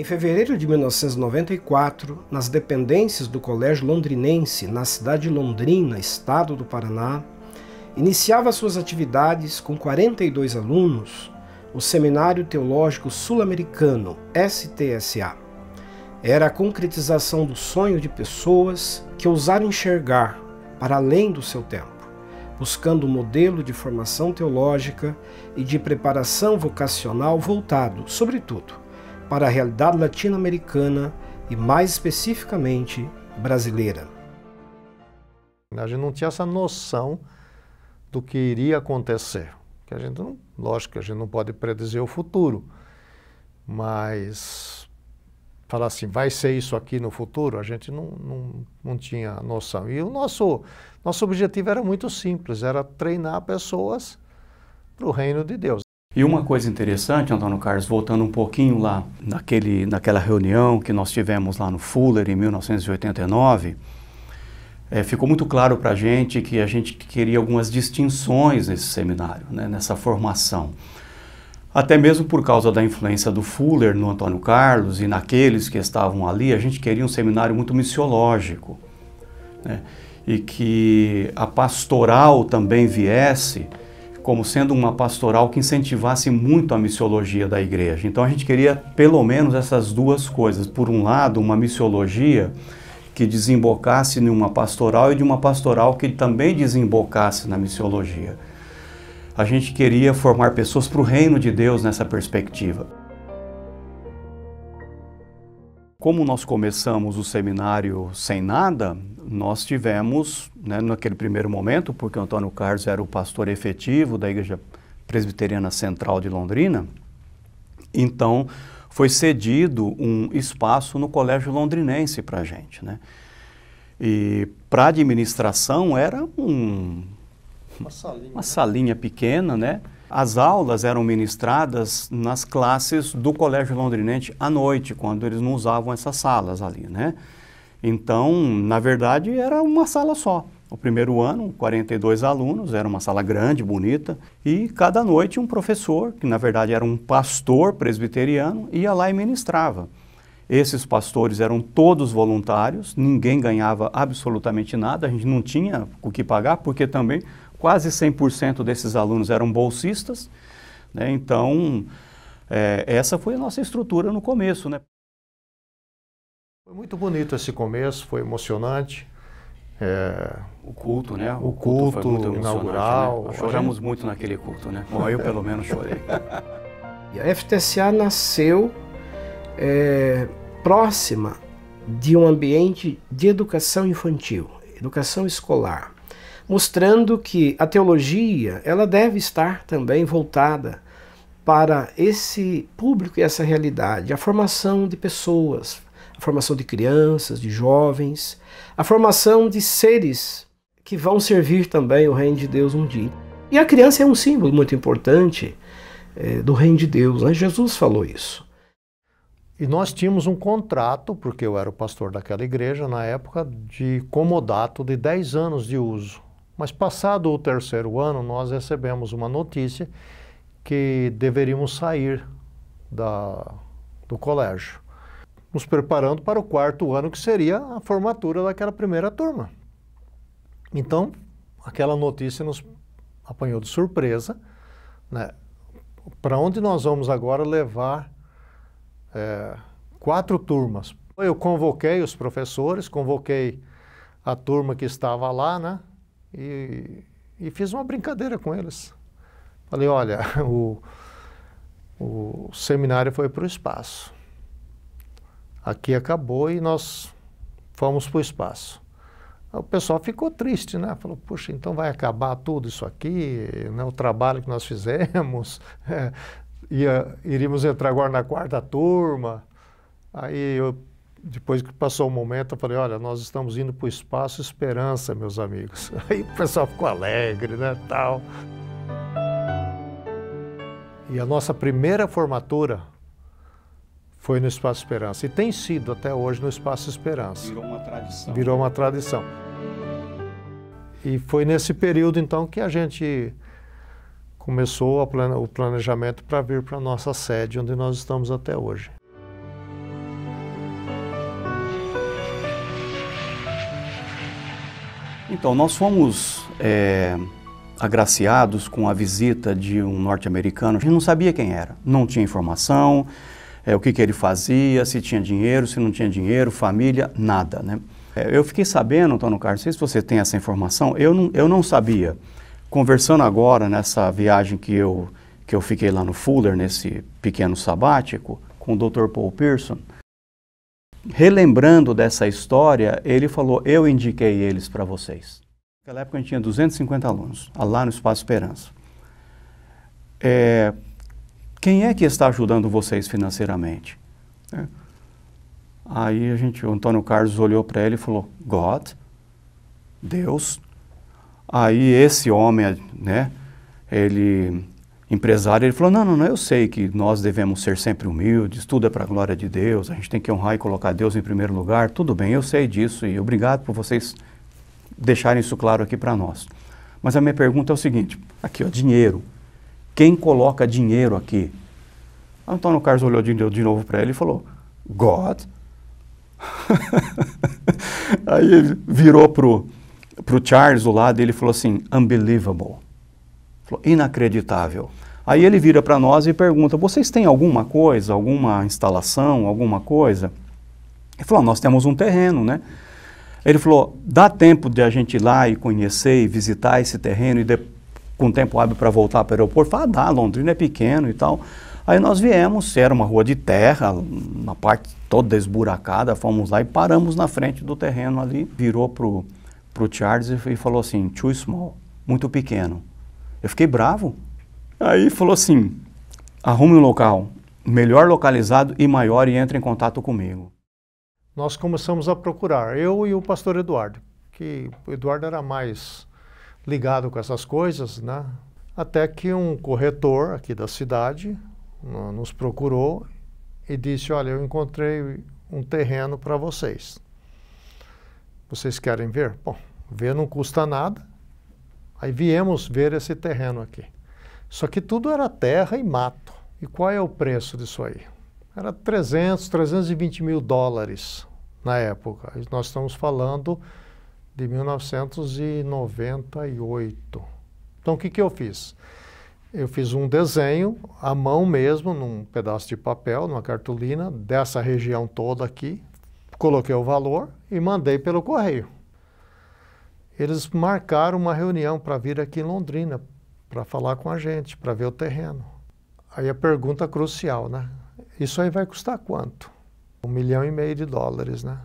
Em fevereiro de 1994, nas dependências do Colégio Londrinense, na cidade de Londrina, estado do Paraná, iniciava suas atividades com 42 alunos o Seminário Teológico Sul-Americano, STSA. Era a concretização do sonho de pessoas que ousaram enxergar para além do seu tempo, buscando um modelo de formação teológica e de preparação vocacional voltado, sobretudo, para a realidade latino-americana e, mais especificamente, brasileira. A gente não tinha essa noção do que iria acontecer. Que a gente não, lógico que a gente não pode predizer o futuro, mas falar assim, vai ser isso aqui no futuro, a gente não tinha noção. E o nosso objetivo era muito simples, era treinar pessoas para o reino de Deus. E uma coisa interessante, Antônio Carlos, voltando um pouquinho lá naquela reunião que nós tivemos lá no Fuller em 1989, ficou muito claro para a gente queria algumas distinções nesse seminário, né, nessa formação. Até mesmo por causa da influência do Fuller no Antônio Carlos e naqueles que estavam ali, a gente queria um seminário muito missiológico, né, e que a pastoral também viesse como sendo uma pastoral que incentivasse muito a missiologia da igreja. Então a gente queria pelo menos essas duas coisas. Por um lado, uma missiologia que desembocasse numa pastoral e de uma pastoral que também desembocasse na missiologia. A gente queria formar pessoas para o reino de Deus nessa perspectiva. Como nós começamos o seminário sem nada, nós tivemos, né, naquele primeiro momento, porque o Antônio Carlos era o pastor efetivo da Igreja Presbiteriana Central de Londrina, então foi cedido um espaço no Colégio Londrinense para a gente, né? E para a administração era uma salinha pequena, né? As aulas eram ministradas nas classes do Colégio Londrinense à noite, quando eles não usavam essas salas ali, né? Então, na verdade, era uma sala só. O primeiro ano, 42 alunos, era uma sala grande, bonita, e cada noite um professor, que na verdade era um pastor presbiteriano, ia lá e ministrava. Esses pastores eram todos voluntários, ninguém ganhava absolutamente nada, a gente não tinha o que pagar, porque também quase 100% desses alunos eram bolsistas, né? Então, essa foi a nossa estrutura no começo, né? Foi muito bonito esse começo, foi emocionante. O culto, né? O culto foi muito inaugural. Né? Nós choramos muito naquele culto, né? Bom, eu pelo menos chorei. E a FTSA nasceu próxima de um ambiente de educação infantil, educação escolar, mostrando que a teologia ela deve estar também voltada para esse público e essa realidade, a formação de pessoas, a formação de crianças, de jovens, a formação de seres que vão servir também o reino de Deus um dia. E a criança é um símbolo muito importante do reino de Deus, né? Jesus falou isso. E nós tínhamos um contrato, porque eu era o pastor daquela igreja na época, de comodato de 10 anos de uso. Mas passado o terceiro ano, nós recebemos uma notícia que deveríamos sair do colégio, nos preparando para o quarto ano, que seria a formatura daquela primeira turma. Então, aquela notícia nos apanhou de surpresa, né? Para onde nós vamos agora levar 4 turmas? Eu convoquei os professores, convoquei a turma que estava lá, né? E fiz uma brincadeira com eles. Falei, olha, o seminário foi para o espaço. Aqui acabou e nós fomos para o espaço. O pessoal ficou triste, né? Falou, puxa, então vai acabar tudo isso aqui, né? O trabalho que nós fizemos, iríamos entrar agora na 4ª turma. Aí, depois que passou o momento, eu falei, olha, nós estamos indo para o espaço Esperança, meus amigos. Aí o pessoal ficou alegre, né, tal. E a nossa primeira formatura foi no Espaço Esperança. E tem sido até hoje no Espaço Esperança. Virou uma tradição. Virou uma tradição. E foi nesse período, então, que a gente começou o planejamento para vir para a nossa sede, onde nós estamos até hoje. Então, nós fomos agraciados com a visita de um norte-americano. A gente não sabia quem era, não tinha informação, o que ele fazia, se tinha dinheiro, se não tinha dinheiro, família, nada, né? Eu fiquei sabendo, Antônio Carlos, não sei se você tem essa informação, eu não sabia. Conversando agora nessa viagem que eu fiquei lá no Fuller, nesse pequeno sabático, com o Dr. Paul Pearson, relembrando dessa história, ele falou, eu indiquei eles para vocês. Naquela época a gente tinha 250 alunos, lá no Espaço Esperança. Quem é que está ajudando vocês financeiramente? Aí o Antônio Carlos olhou para ele e falou, God, Deus. Aí esse homem, né, empresário, ele falou, não, eu sei que nós devemos ser sempre humildes, tudo é para a glória de Deus, a gente tem que honrar e colocar Deus em primeiro lugar, tudo bem, eu sei disso e obrigado por vocês deixarem isso claro aqui para nós. Mas a minha pergunta é o seguinte, aqui ó, dinheiro, quem coloca dinheiro aqui? Antônio Carlos olhou de novo para ele e falou, God. Aí ele virou pro Charles do lado e ele falou assim, unbelievable, falou, inacreditável. Aí ele vira para nós e pergunta, vocês têm alguma coisa, alguma instalação, alguma coisa? Ele falou, nós temos um terreno, né? Ele falou, dá tempo de a gente ir lá e conhecer e visitar esse terreno e com tempo hábil para voltar para o aeroporto? Falei, dá, Londrina é pequeno e tal. Aí nós viemos, era uma rua de terra, uma parte toda esburacada, fomos lá e paramos na frente do terreno ali, virou pro Charles e falou assim, too small, muito pequeno. Eu fiquei bravo. Aí falou assim, arrume um local melhor localizado e maior e entre em contato comigo. Nós começamos a procurar, eu e o pastor Eduardo, que o Eduardo era mais ligado com essas coisas, né? Até que um corretor aqui da cidade nos procurou e disse, olha, eu encontrei um terreno para vocês. Vocês querem ver? Bom, ver não custa nada. Aí viemos ver esse terreno aqui. Só que tudo era terra e mato. E qual é o preço disso aí? Era 320 mil dólares na época. Nós estamos falando de 1998. Então o que eu fiz? Eu fiz um desenho à mão mesmo, num pedaço de papel, numa cartolina, dessa região toda aqui. Coloquei o valor e mandei pelo correio. Eles marcaram uma reunião para vir aqui em Londrina, para falar com a gente, para ver o terreno. Aí a pergunta crucial, né? Isso aí vai custar quanto? $1,5 milhão de dólares, né?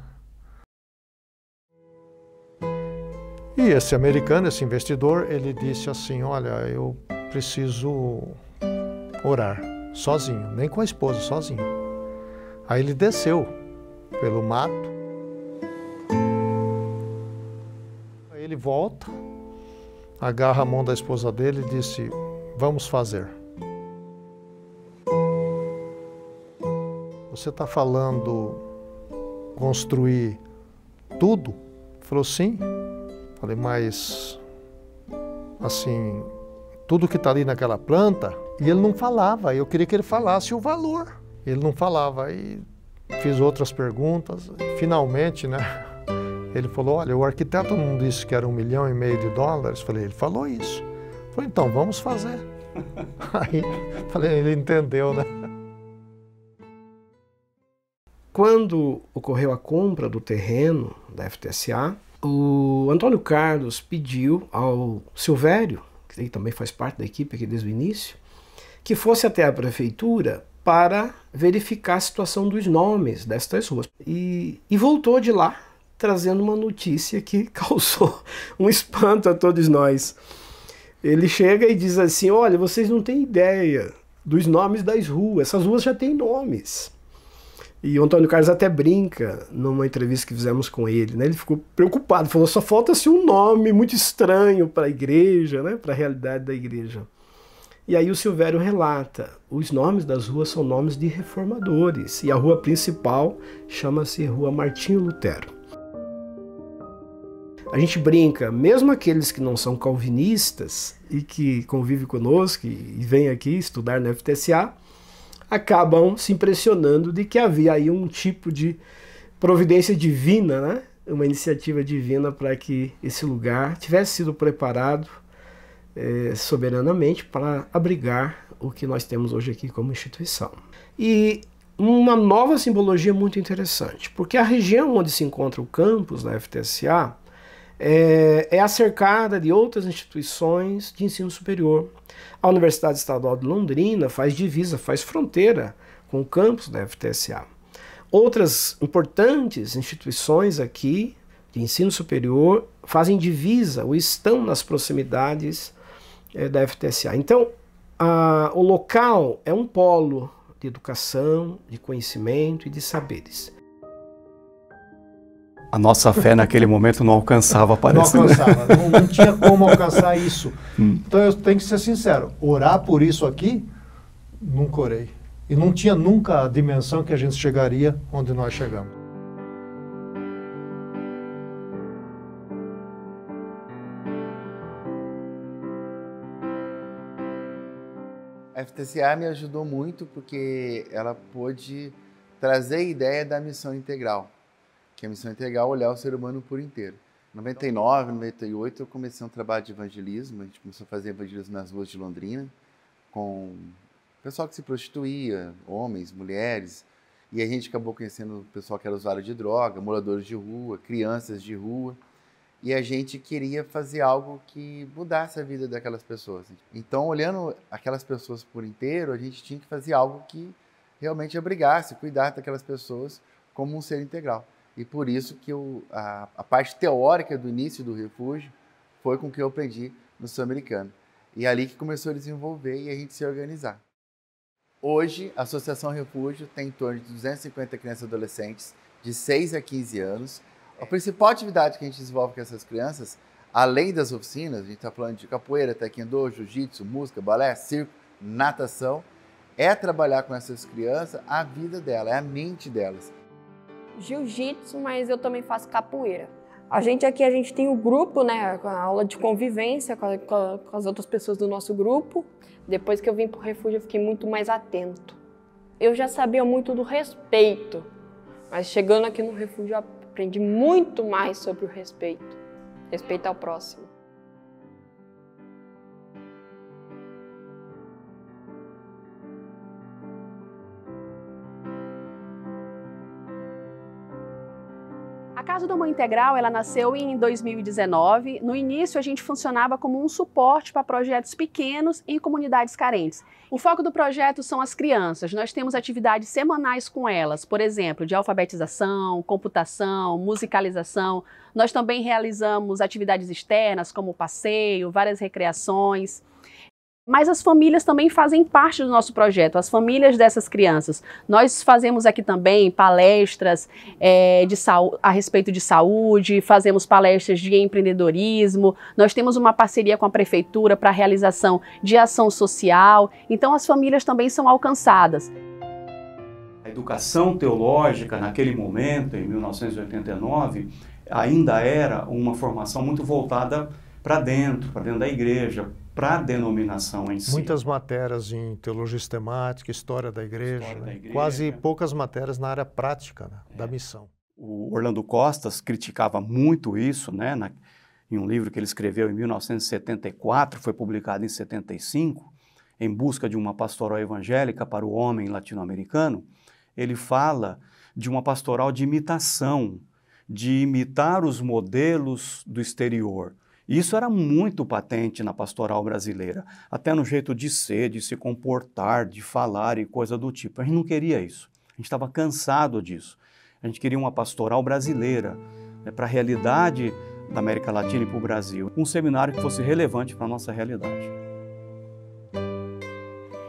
E esse americano, esse investidor, ele disse assim, olha, eu preciso orar, sozinho, nem com a esposa, sozinho. Aí ele desceu pelo mato. Aí ele volta, agarra a mão da esposa dele e disse, vamos fazer. Você está falando construir tudo? Ele falou, sim. Falei, mas assim, tudo que está ali naquela planta, e ele não falava, eu queria que ele falasse o valor. Ele não falava, aí fiz outras perguntas, e finalmente, né, ele falou, olha, o arquiteto não disse que era $1,5 milhão de dólares? Falei, ele falou isso. Falei, então, vamos fazer. Aí, falei, ele entendeu, né? Quando ocorreu a compra do terreno da FTSA, o Antônio Carlos pediu ao Silvério, que também faz parte da equipe aqui desde o início, que fosse até a prefeitura para verificar a situação dos nomes destas ruas. E voltou de lá, trazendo uma notícia que causou um espanto a todos nós. Ele chega e diz assim, olha, vocês não têm ideia dos nomes das ruas, essas ruas já têm nomes. E o Antônio Carlos até brinca numa entrevista que fizemos com ele, né? Ele ficou preocupado, falou, só falta-se um nome muito estranho para a igreja, né? Para a realidade da igreja. E aí o Silvério relata, os nomes das ruas são nomes de reformadores, e a rua principal chama-se Rua Martinho Lutero. A gente brinca, mesmo aqueles que não são calvinistas e que convivem conosco e vêm aqui estudar na FTSA, acabam se impressionando de que havia aí um tipo de providência divina, né? uma iniciativa divina para que esse lugar tivesse sido preparado soberanamente para abrigar o que nós temos hoje aqui como instituição. E uma nova simbologia muito interessante, porque a região onde se encontra o campus da FTSA é acercada de outras instituições de ensino superior. A Universidade Estadual de Londrina faz divisa, faz fronteira com o campus da FTSA. Outras importantes instituições aqui de ensino superior fazem divisa ou estão nas proximidades da FTSA. Então, o local é um polo de educação, de conhecimento e de saberes. A nossa fé naquele momento não alcançava, parece. Não alcançava, não tinha como alcançar isso. Então eu tenho que ser sincero, orar por isso aqui, nunca orei. E não tinha nunca a dimensão que a gente chegaria onde nós chegamos. A FTCA me ajudou muito porque ela pôde trazer a ideia da missão integral, que é a missão integral olhar o ser humano por inteiro. Em 99, 98, eu comecei um trabalho de evangelismo, a gente começou a fazer evangelismo nas ruas de Londrina, com pessoal que se prostituía, homens, mulheres, e a gente acabou conhecendo o pessoal que era usuário de droga, moradores de rua, crianças de rua, e a gente queria fazer algo que mudasse a vida daquelas pessoas. Então, olhando aquelas pessoas por inteiro, a gente tinha que fazer algo que realmente abrigasse, cuidasse daquelas pessoas como um ser integral. E por isso que a parte teórica do início do refúgio foi com que eu aprendi no Sul-Americano. E é ali que começou a desenvolver e a gente se organizar. Hoje, a Associação Refúgio tem em torno de 250 crianças e adolescentes de 6 a 15 anos. A principal atividade que a gente desenvolve com essas crianças, além das oficinas, a gente está falando de capoeira, taekwondo, jiu-jitsu, música, balé, circo, natação, é trabalhar com essas crianças a vida delas, é a mente delas. Jiu-jitsu, mas eu também faço capoeira. A gente tem o grupo, né, a aula de convivência com as outras pessoas do nosso grupo. Depois que eu vim para o refúgio, eu fiquei muito mais atento. Eu já sabia muito do respeito, mas chegando aqui no refúgio, eu aprendi muito mais sobre o respeito. Respeito ao próximo. A Casa do Amor Integral, ela nasceu em 2019. No início, a gente funcionava como um suporte para projetos pequenos em comunidades carentes. O foco do projeto são as crianças. Nós temos atividades semanais com elas, por exemplo, de alfabetização, computação, musicalização. Nós também realizamos atividades externas, como passeio, várias recreações. Mas as famílias também fazem parte do nosso projeto, as famílias dessas crianças. Nós fazemos aqui também palestras a respeito de saúde, fazemos palestras de empreendedorismo, nós temos uma parceria com a prefeitura para a realização de ação social, então as famílias também são alcançadas. A educação teológica, naquele momento, em 1989, ainda era uma formação muito voltada para dentro da igreja, para a denominação em si. Muitas matérias em teologia sistemática, história da igreja, quase poucas matérias na área prática, né, da missão. O Orlando Costas criticava muito isso, né, em um livro que ele escreveu em 1974, foi publicado em 75, Em Busca de uma Pastoral Evangélica para o Homem Latino-Americano. Ele fala de uma pastoral de imitação, de imitar os modelos do exterior. Isso era muito patente na pastoral brasileira, até no jeito de ser, de se comportar, de falar e coisa do tipo. A gente não queria isso, a gente estava cansado disso. A gente queria uma pastoral brasileira, né, para a realidade da América Latina e para o Brasil. Um seminário que fosse relevante para a nossa realidade.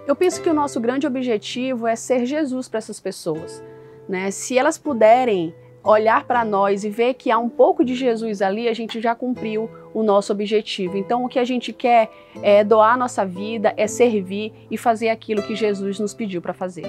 Eu penso que o nosso grande objetivo é ser Jesus para essas pessoas, né? Se elas puderem olhar para nós e ver que há um pouco de Jesus ali, a gente já cumpriu o nosso objetivo. Então, o que a gente quer é doar a nossa vida, é servir e fazer aquilo que Jesus nos pediu para fazer.